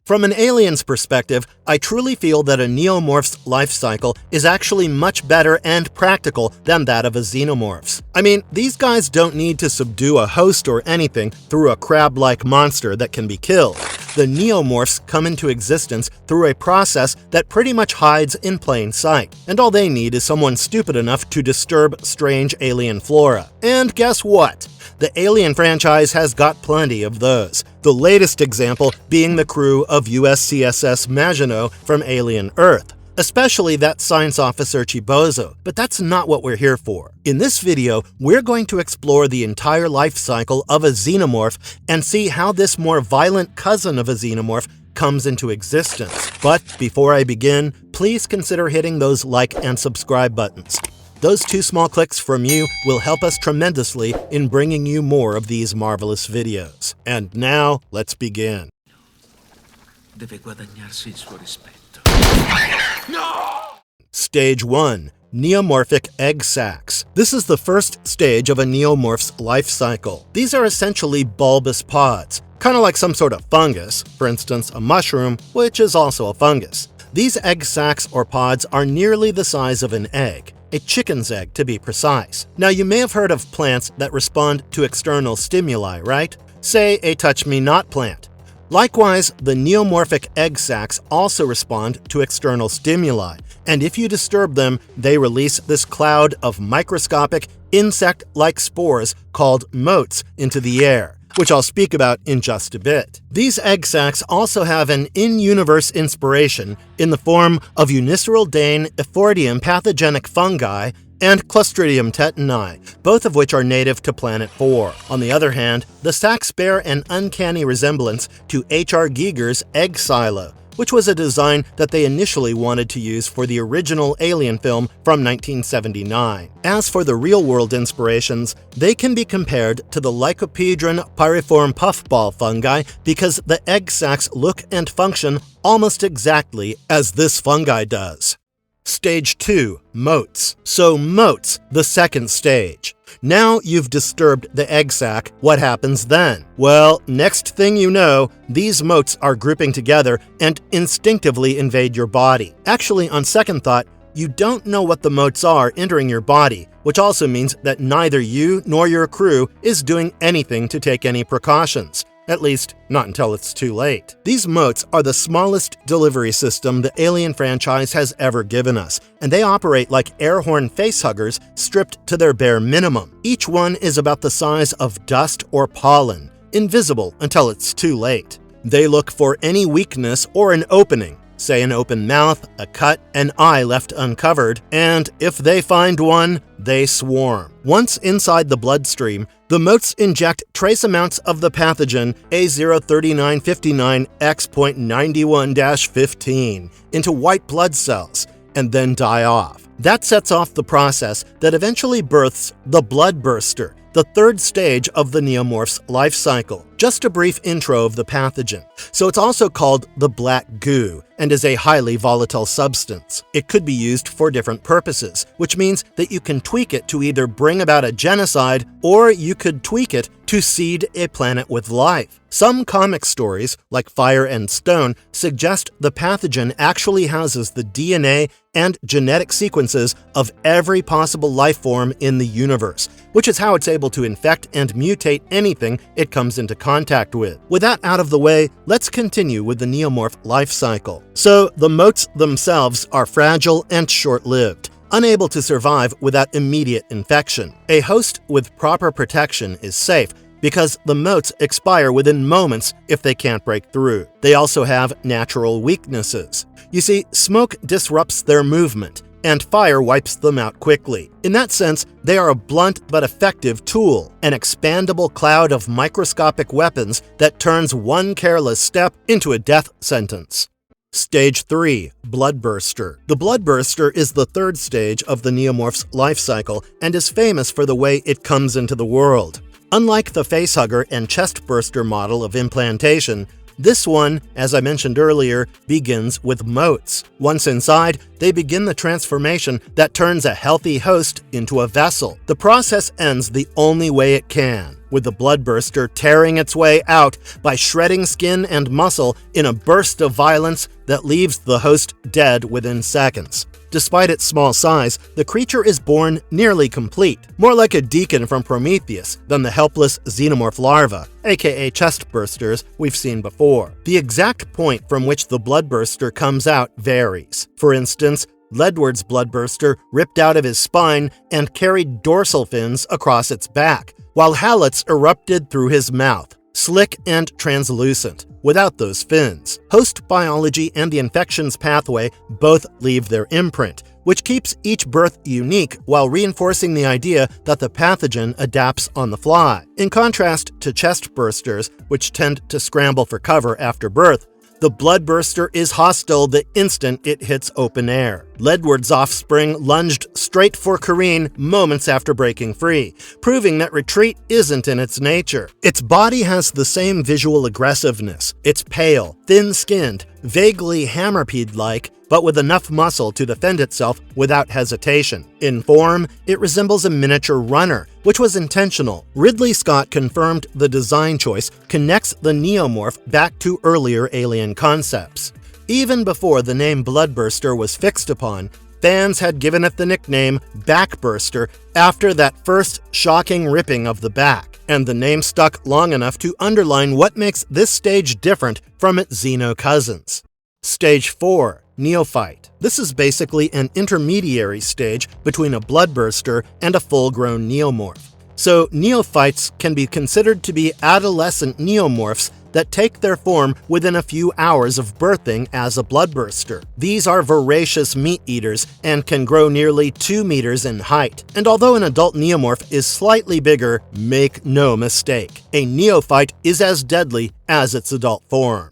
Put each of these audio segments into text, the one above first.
From an alien's perspective, I truly feel that a neomorph's life cycle is actually much better and practical than that of a xenomorph's. I mean, these guys don't need to subdue a host or anything through a crab-like monster that can be killed. The neomorphs come into existence through a process that pretty much hides in plain sight, and all they need is someone stupid enough to disturb strange alien flora. And guess what? The Alien franchise has got plenty of those, the latest example being the crew of USCSS Maginot from Alien Earth, especially that science officer Chibuzo, but that's not what we're here for. In this video, we're going to explore the entire life cycle of a xenomorph and see how this more violent cousin of a xenomorph comes into existence. But before I begin, please consider hitting those like and subscribe buttons. Those 2 small clicks from you will help us tremendously in bringing you more of these marvelous videos. And now, let's begin. Deve guadagnarsi il suo rispetto. Stage 1. Neomorphic egg sacs. This is the first stage of a neomorph's life cycle. These are essentially bulbous pods, kind of like some sort of fungus, for instance a mushroom, which is also a fungus. These egg sacs or pods are nearly the size of an egg. A chicken's egg to be precise. Now you may have heard of plants that respond to external stimuli, right? Say a touch-me-not plant. Likewise, the neomorphic egg sacs also respond to external stimuli, and if you disturb them, they release this cloud of microscopic, insect-like spores called motes into the air, which I'll speak about in just a bit. These egg sacs also have an in-universe inspiration in the form of Uniceral-Dane Ephordium pathogenic fungi and Clostridium tetani, both of which are native to Planet 4. On the other hand, the sacs bear an uncanny resemblance to H.R. Giger's egg silo, which was a design that they initially wanted to use for the original Alien film from 1979. As for the real-world inspirations, they can be compared to the Lycopedron pyriform puffball fungi because the egg sacs look and function almost exactly as this fungi does. Stage 2. Motes. So motes, the second stage. Now you've disturbed the egg sac, what happens then? Well, next thing you know, these motes are grouping together and instinctively invade your body. Actually, on second thought, you don't know what the motes are entering your body, which also means that neither you nor your crew is doing anything to take any precautions. At least, not until it's too late. These motes are the smallest delivery system the Alien franchise has ever given us, and they operate like air horn facehuggers stripped to their bare minimum. Each one is about the size of dust or pollen, invisible until it's too late. They look for any weakness or an opening, say an open mouth, a cut, an eye left uncovered, and if they find one, they swarm. Once inside the bloodstream, the motes inject trace amounts of the pathogen A03959X.91-15 into white blood cells and then die off. That sets off the process that eventually births the bloodburster, the third stage of the neomorph's life cycle. Just a brief intro of the pathogen. So it's also called the black goo and is a highly volatile substance. It could be used for different purposes, which means that you can tweak it to either bring about a genocide or you could tweak it to seed a planet with life. Some comic stories, like Fire and Stone, suggest the pathogen actually houses the DNA and genetic sequences of every possible life form in the universe, which is how it's able to infect and mutate anything it comes into contact with. With that out of the way, let's continue with the neomorph life cycle. So, the motes themselves are fragile and short-lived, unable to survive without immediate infection. A host with proper protection is safe because the motes expire within moments if they can't break through. They also have natural weaknesses. You see, smoke disrupts their movement, and fire wipes them out quickly. In that sense, they are a blunt but effective tool, an expandable cloud of microscopic weapons that turns one careless step into a death sentence. Stage 3. Bloodburster. The bloodburster is the third stage of the neomorph's life cycle and is famous for the way it comes into the world. Unlike the facehugger and chestburster model of implantation, this one, as I mentioned earlier, begins with motes. Once inside, they begin the transformation that turns a healthy host into a vessel. The process ends the only way it can, with the bloodburster tearing its way out by shredding skin and muscle in a burst of violence that leaves the host dead within seconds. Despite its small size, the creature is born nearly complete, more like a deacon from Prometheus than the helpless xenomorph larva, aka chestbursters, we've seen before. The exact point from which the bloodburster comes out varies. For instance, Ledward's bloodburster ripped out of his spine and carried dorsal fins across its back, while Hallett's erupted through his mouth, slick and translucent, without those fins. Host biology and the infections pathway both leave their imprint, which keeps each birth unique while reinforcing the idea that the pathogen adapts on the fly. In contrast to chestbursters, which tend to scramble for cover after birth, the bloodburster is hostile the instant it hits open air. Ledward's offspring lunged straight for Kareen moments after breaking free, proving that retreat isn't in its nature. Its body has the same visual aggressiveness. It's pale, thin-skinned, vaguely hammerpede-like, but with enough muscle to defend itself without hesitation. In form, it resembles a miniature runner, which was intentional. Ridley Scott confirmed the design choice connects the Neomorph back to earlier alien concepts. Even before the name Bloodburster was fixed upon, fans had given it the nickname Backburster after that first shocking ripping of the back, and the name stuck long enough to underline what makes this stage different from its Xeno cousins. Stage 4. Neophyte. This is basically an intermediary stage between a bloodburster and a full-grown neomorph. So neophytes can be considered to be adolescent neomorphs that take their form within a few hours of birthing as a bloodburster. These are voracious meat eaters and can grow nearly 2 meters in height. And although an adult neomorph is slightly bigger, make no mistake, a neophyte is as deadly as its adult form.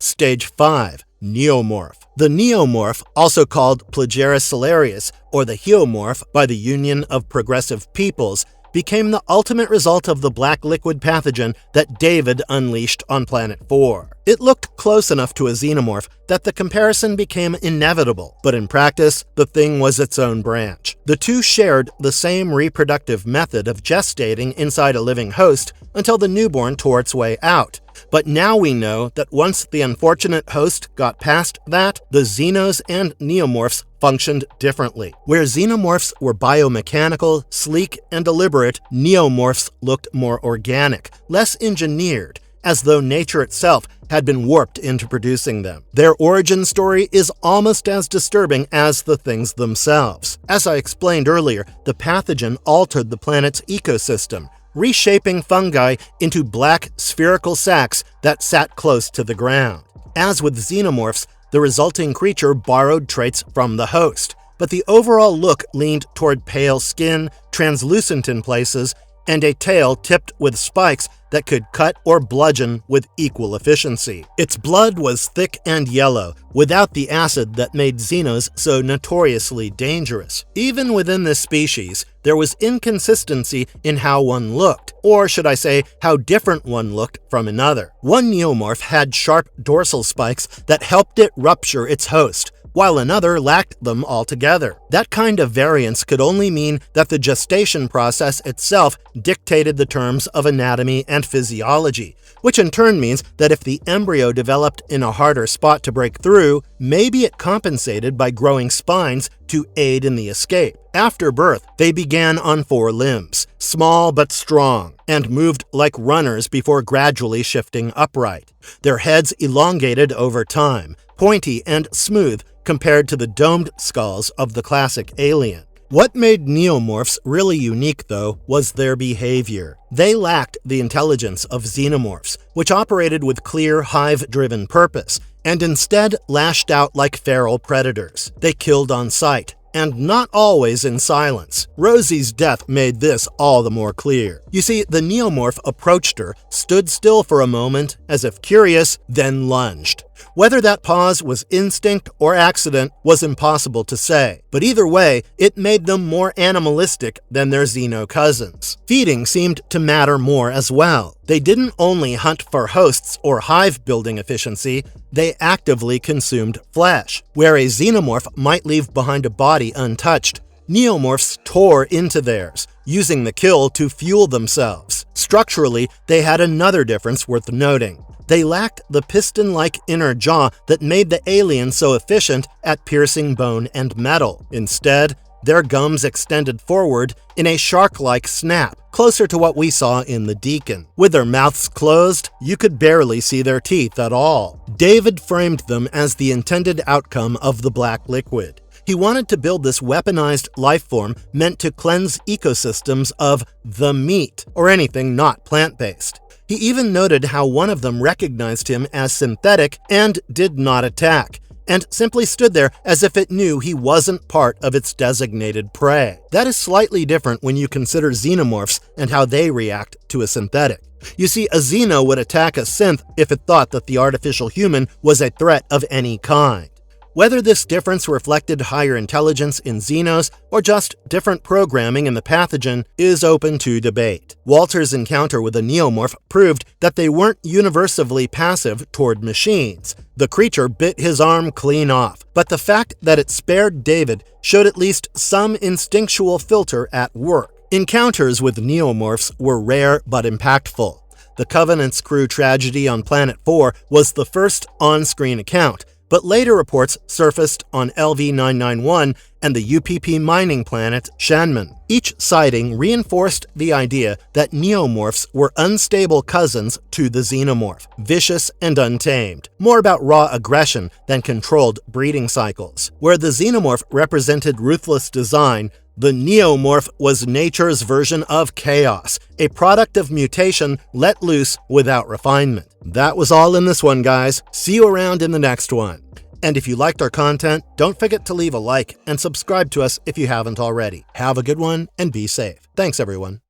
Stage 5. Neomorph. The neomorph, also called Plagiaris salarius or the Heomorph by the Union of Progressive Peoples, became the ultimate result of the black liquid pathogen that David unleashed on Planet 4. It looked close enough to a xenomorph that the comparison became inevitable, but in practice, the thing was its own branch. The two shared the same reproductive method of gestating inside a living host until the newborn tore its way out. But now we know that once the unfortunate host got past that, the xenos and neomorphs functioned differently. Where xenomorphs were biomechanical, sleek, and deliberate, neomorphs looked more organic, less engineered, as though nature itself had been warped into producing them. Their origin story is almost as disturbing as the things themselves. As I explained earlier, the pathogen altered the planet's ecosystem, reshaping fungi into black spherical sacs that sat close to the ground. As with xenomorphs, the resulting creature borrowed traits from the host, but the overall look leaned toward pale skin, translucent in places, and a tail tipped with spikes that could cut or bludgeon with equal efficiency. Its blood was thick and yellow, without the acid that made xenos so notoriously dangerous. Even within this species, there was inconsistency in how one looked, or should I say, how different one looked from another. One neomorph had sharp dorsal spikes that helped it rupture its host, while another lacked them altogether. That kind of variance could only mean that the gestation process itself dictated the terms of anatomy and physiology, which in turn means that if the embryo developed in a harder spot to break through, maybe it compensated by growing spines to aid in the escape. After birth, they began on 4 limbs, small but strong, and moved like runners before gradually shifting upright. Their heads elongated over time, pointy and smooth compared to the domed skulls of the classic alien. What made neomorphs really unique, though, was their behavior. They lacked the intelligence of xenomorphs, which operated with clear, hive-driven purpose, and instead lashed out like feral predators. They killed on sight, and not always in silence. Rosie's death made this all the more clear. You see, the neomorph approached her, stood still for a moment, as if curious, then lunged. Whether that pause was instinct or accident was impossible to say, but either way, it made them more animalistic than their xeno cousins. Feeding seemed to matter more as well. They didn't only hunt for hosts or hive-building efficiency, they actively consumed flesh. Where a xenomorph might leave behind a body untouched, Neomorphs tore into theirs, using the kill to fuel themselves. Structurally, they had another difference worth noting. They lacked the piston-like inner jaw that made the alien so efficient at piercing bone and metal. Instead, their gums extended forward in a shark-like snap, closer to what we saw in the Deacon. With their mouths closed, you could barely see their teeth at all. David framed them as the intended outcome of the black liquid. He wanted to build this weaponized lifeform meant to cleanse ecosystems of the meat, or anything not plant-based. He even noted how one of them recognized him as synthetic and did not attack, and simply stood there as if it knew he wasn't part of its designated prey. That is slightly different when you consider xenomorphs and how they react to a synthetic. You see, a xeno would attack a synth if it thought that the artificial human was a threat of any kind. Whether this difference reflected higher intelligence in xenos or just different programming in the pathogen is open to debate. Walter's encounter with a neomorph proved that they weren't universally passive toward machines. The creature bit his arm clean off, but the fact that it spared David showed at least some instinctual filter at work. Encounters with neomorphs were rare but impactful. The Covenant's crew tragedy on Planet 4 was the first on-screen account, but later reports surfaced on LV-991 and the UPP mining planet Shanman. Each sighting reinforced the idea that neomorphs were unstable cousins to the xenomorph, vicious and untamed, more about raw aggression than controlled breeding cycles. Where the xenomorph represented ruthless design, the neomorph was nature's version of chaos, a product of mutation let loose without refinement. That was all in this one, guys. See you around in the next one. And if you liked our content, don't forget to leave a like and subscribe to us if you haven't already. Have a good one and be safe. Thanks, everyone.